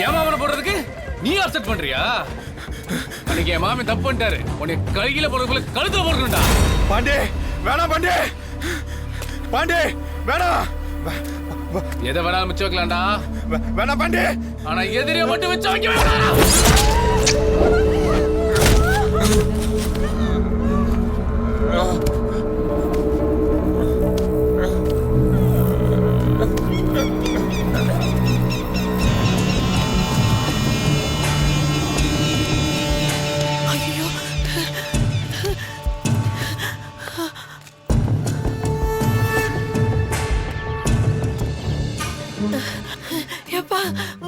என் மாமனை போடுறதுக்கு நீ அப்செட் பண்றியா? அன்னைக்கு என் மாமன் தப்பு பண்ணிட்டாரு. உன்னை கையில போடுறதுக்குள்ள கழுத்துல போடணும்டா. பாண்டே வேணாம், பாண்டே பாண்டே வேணாம். எதை வேணாலும் மிச்சம் வைக்கலாம்டா. வேணாம் பாண்டே. ஆனா எதிரியை மட்டும் மிச்சம் வைக்க வேணாம்.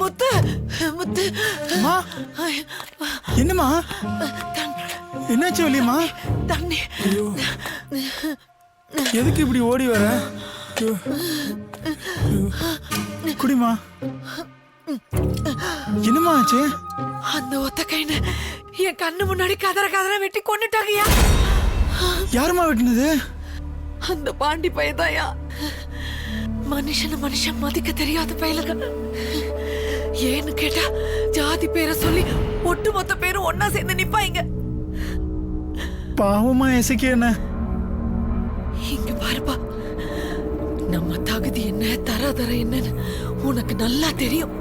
முத்து முத்து என்னம்மா என்னாச்சு வலியம்மா? தண்ணி. எதுக்கு இப்படி ஓடி வர? குடிமா. என்னம்மா ஆச்சு? அந்த ஒத்த கைன்னு என் கண்ணு முன்னாடி கதற கதற வெட்டி கொண்டுட்டாங்கயா. யாருமா வெட்டினது? அந்த பாண்டி பையதாயா. மனுஷன் மதிக்க தெரியாத பயிலுங்க. ஏன்னு கேட்டா ஜாதி பேரை சொல்லி ஒட்டு மொத்த பேரும் ஒன்னா சேர்ந்து நிப்பாங்க. பாவமா எசக்கி என்ன? இங்க பாருப்பா, நம்ம தகுதி என்ன தர என்னன்னு உனக்கு நல்லா தெரியும்.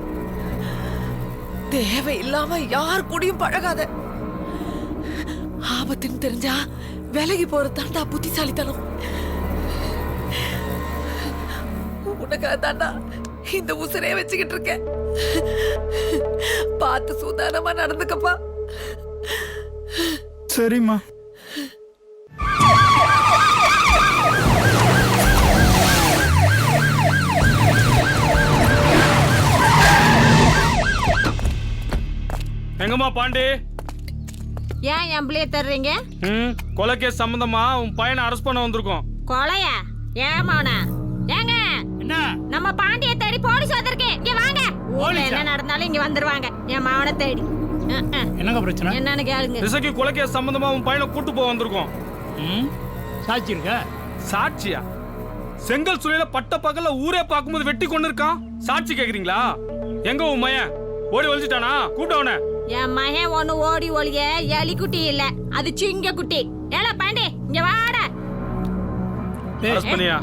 தேவையில்லாம யார் கூடயும் பழகாத. ஆபத்துன்னு தெரிஞ்சா விலகி போற தாண்டா புத்திசாலித்தனம். உனக்காக தாண்டா இந்த உசுரே வச்சுக்கிட்டு இருக்கேன். பார்த்து சூதானமா நடந்துக்கப்பா. சரிம்மா. எங்கம்மா பாண்டி? ஏன் என் பிள்ளைய தர்றீங்க? கொலை கேஸ் சம்பந்தமா உன் பையனை அரெஸ்ட் பண்ண வந்திருக்கோம். கொலையா? ஏன் மௌனா? ஏங்க என்ன? நம்ம பாண்டிய தேடி போலீஸ் வந்திருக்கேன். இங்க வாங்க. ஊர்ல என்ன நடந்தாலும் இங்க வந்துருவாங்க என் மவனை தேடி. என்னங்க பிரச்சனை? என்னன்னு கேளுங்க. ரிசக்கி கொலை கேஸ் சம்பந்தமா உன் பையனை கூட்டு போக வந்திருக்கோம். சாட்சி இருக்கா? சாட்சியா? செங்கல் சுளையில பட்ட பகல்ல ஊரே பார்க்கும்போது வெட்டி கொண்டு இருக்கான். சாட்சி கேக்குறீங்களா? எங்க உன் மயன் ஓடி ஒளிச்சிட்டானா? கூட்டவன. என் மகன் ஒண்ணு ஓடி ஒளிய எலி குட்டி இல்ல, அது சிங்க குட்டி. ஏல பாண்டி இங்க வாடா. அரெஸ்ட் பண்ணியா?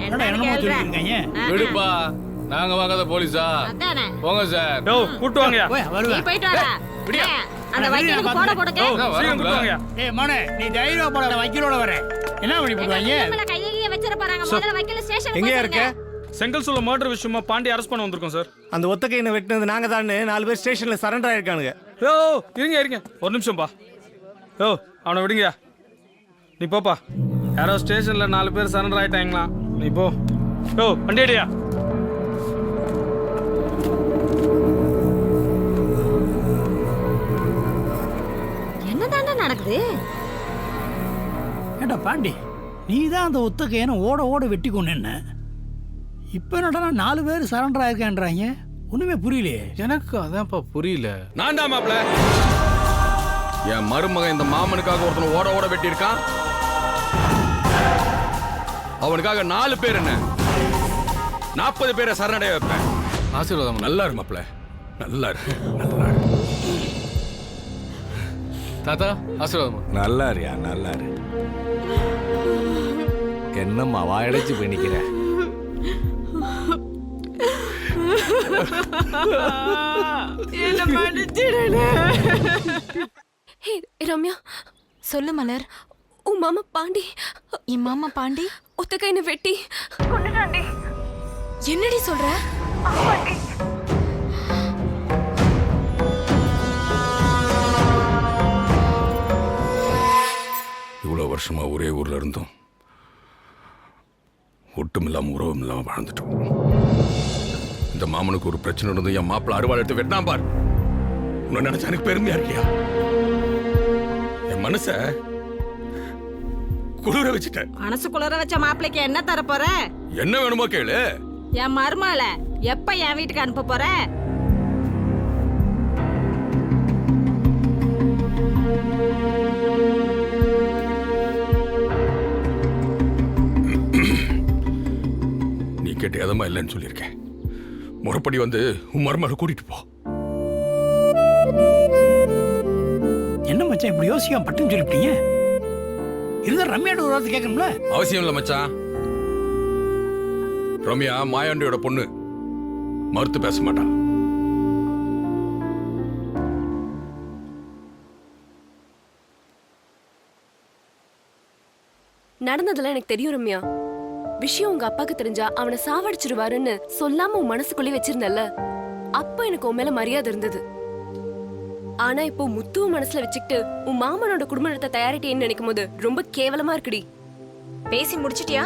விடுப்பா, நாங்க வாங்காத போலீஸா? அதானே. போங்க சார். டோ கூட்டு வாங்கயா. நீ போயிட்டு வாடா. அந்த வக்கீலுக்கு போட போடுங்க. சீக்கிரம் கூட்டு வாங்கயா. ஏய் மோனே, நீ தைரியமா போடா, வக்கீலோட வர. என்ன பண்ணி போடுவாங்க? நம்மள கையிலேயே வச்சிர போறாங்க. முதல்ல வக்கீல் ஸ்டேஷனுக்கு எங்க இருக்க? செங்கல் சூளை மர்டர் விஷயமா பாண்டி அரெஸ்ட் பண்ண வந்திருக்கோம் சார். அந்த ஒத்த கையினை வெட்டினது நாங்க தான். 4 பேர் ஸ்டேஷன்ல சரண்டர் ஆயிருக்கானுங்க. யோ இருங்க ஒரு நிமிஷம் பா. யோ அவனை விடுங்கயா. நீ போப்பா. யாரோ ஸ்டேஷன்ல 4 பேர் சரண்டர் ஆயிட்டாங்களா? நீ போ. யோ வண்டி அடியா. என்னதாண்டா நடக்குது? ஏண்டா பாண்டி, நீ தான் அந்த ஒத்த கையனை ஓட ஓட வெட்டி கொண்டு. இப்ப என்னடா 4 பேர் சரண்டர் ஆயிருக்கான்றாங்க. ஒண்ணுமே புரியலையே எனக்கு. அதான்ப்பா புரியல. நான் தான் மாப்ள. என் மருமகன் இந்த மாமனுக்காக ஒருத்தனை ஓட ஓட வெட்டி இருக்கான். அவனுக்காக 4 பேர் என்ன 40 பேரை சரணடைய வைப்பேன். ஆசீர்வாதம். நல்லா இரு மாப்ள, நல்லா இரு. தாத்தா ஆசீர்வாதம். நல்லா இருயா, நல்லா இரு. என்னம்மா வாயடைச்சு போய் நிக்கிற? என்ன மன்னிச்சிடுங்க. ரம்யா, சொல்லு மலர். உன் மாமா பாண்டி. என் மாமா பாண்டி ஒத்த கையின வெட்டி கொன்னுட்டான்டி. என்னடி சொல்ற? இவ்வளவு வருஷமா ஒரே ஊர்ல இருந்தோம். ஒட்டும் இல்லாம உறவும் இல்லாம வாழ்ந்துட்டோம். இந்த மாமனுக்கு ஒரு பிரச்சனை இருந்து என் மாப்பிள்ள அறுவாள் எடுத்து வெட்டினா பார். உன்னை நினைச்சா எனக்கு பெருமையா இருக்கியா? என் மனச குளிர வச்சுட்டேன். மனசு குளிர வச்ச மாப்பிளைக்கு என்ன தர போற? என்ன வேணுமோ கேளு. என் மருமகள எப்ப என் வீட்டுக்கு அனுப்ப போற? நீ கேட்ட எதமா இல்லைன்னு சொல்லியிருக்கேன். முறைப்படி வந்து உன் மருமகளை கூட்டிட்டு போ. என்ன மச்சான் இப்படி யோசிக்காம பட்டுன்னு சொல்லிட்டீங்க? இருந்தா ரம்யாட்ட ஒரு வார்த்தை கேட்கணும்ல? அவசியம் இல்லை மச்சான். ரம்யா மாயாண்டியோட பொண்ணு, மறுத்து பேச மாட்டா. நடந்ததெல்லாம் எனக்கு தெரியும் ரம்யா. விஷயம் உங்க அப்பாக்கு தெரிஞ்சா அவனை சாவடிச்சிருவாருன்னு சொல்லாம உன் மனசுக்குள்ளே வச்சிருந்தல்ல, அப்ப எனக்கு உன் மேல மரியாதை இருந்தது. ஆனா இப்போ முத்துவ மனசுல வச்சுக்கிட்டு உன் மாமனோட குடும்ப நடத்த தயாரிட்டேன்னு நினைக்கும் போது ரொம்ப கேவலமா இருக்குடி. பேசி முடிச்சிட்டியா?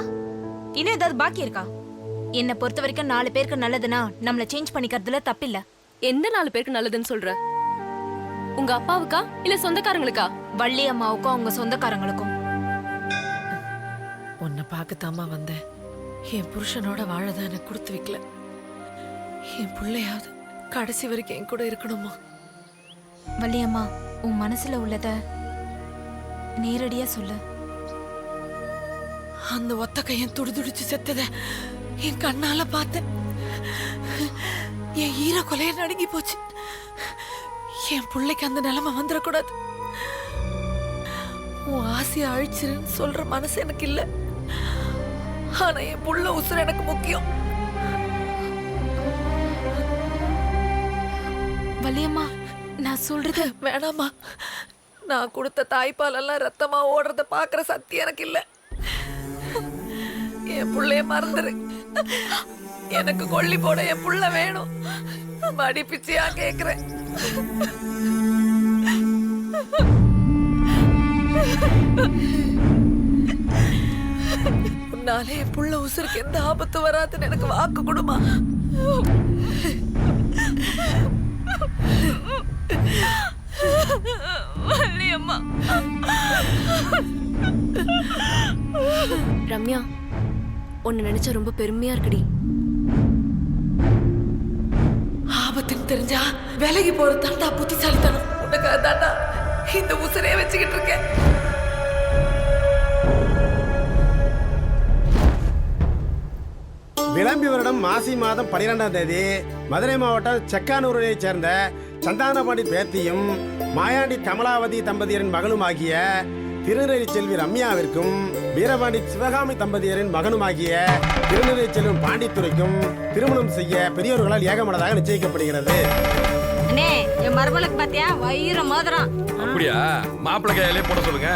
இன்னும் ஏதாவது பாக்கி இருக்கா? என்னை பொறுத்த வரைக்கும் 4 பேருக்கு நல்லதுன்னா நம்மள சேஞ்ச் பண்ணிக்கிறதுல தப்பில்ல. எந்த 4 பேருக்கு நல்லதுன்னு சொல்ற? உங்க அப்பாவுக்கா இல்ல சொந்தக்காரங்களுக்கா? வள்ளி அம்மாவுக்கும் அவங்க சொந்தக்காரங்களுக்கும். உன்னை பார்க்கத்தாமா வந்தேன். என் புருஷனோட வாழதான் எனக்கு கொடுத்து வைக்கல. என் பிள்ளையாவது கடைசி வரைக்கும் என் கூட இருக்கணுமா? வள்ளி அம்மா, உன் மனசுல உள்ளத நேரடியா சொல்லு. அந்த ஒத்த கையன் துடிதுடிச்சு செத்தத என் கண்ணால பார்த்தேன். என் ஈர கொலைய நடுங்கி போச்சு. என் பிள்ளைக்கு அந்த நிலைமை வந்துடக்கூடாது. உன் ஆசையை அழிச்சிருன்னு சொல்ற மனசு எனக்கு இல்ல. ஆனா என் புள்ள உசுர் எனக்கு முக்கியம். வள்ளி அம்மா, நான் சொல்றது வேணாமா. நான் கொடுத்த தாய்ப்பால் எல்லாம் ரத்தமா ஓடுறத பாக்குற சக்தி எனக்கு இல்ல. என் புள்ளைய மறந்துரு. எனக்கு கொல்லி போட என் புள்ள வேணும். மடி பிச்சையா கேக்குறேன். உன்னாலே என் புள்ள உசுருக்கு எந்த ஆபத்து வராதுன்னு எனக்கு வாக்கு கொடுமா. அம்மா. ரம்யா, உன்னை நினைச்சா ரொம்ப பெருமையா இருக்குடி. ஆபத்துன்னு தெரிஞ்சா விலகி போற தாண்டா புத்திசாலித்தனம். உனக்கு தாண்டா இந்த உசுரே வச்சுக்கிட்டு இருக்கேன். விளம்பி வருடம் மாசி மாதம் 12ஆம் தேதி மதுரை மாவட்டம் செக்கானூரைச் சேர்ந்த சந்தானபாண்டி பேத்தியும் மாயாண்டி கமலாவதி தம்பதியரின் மகளுமாகிய திருநெறி செல்வி ரம்யாவிற்கும் வீரபாண்டி சிவகாமி தம்பதியரின் மகனுமாகிய திருநெறி செல்வம் பாண்டித்துறைக்கும் திருமணம் செய்ய பெரியோர்களால் ஏகமனதாக நிச்சயிக்கப்படுகிறது. அண்ணே, என் மருமலுக்கு பாத்தியா வயிறு மோதிரம். அப்படியா? மாப்பிள்ளை கையிலே போட சொல்லுங்க.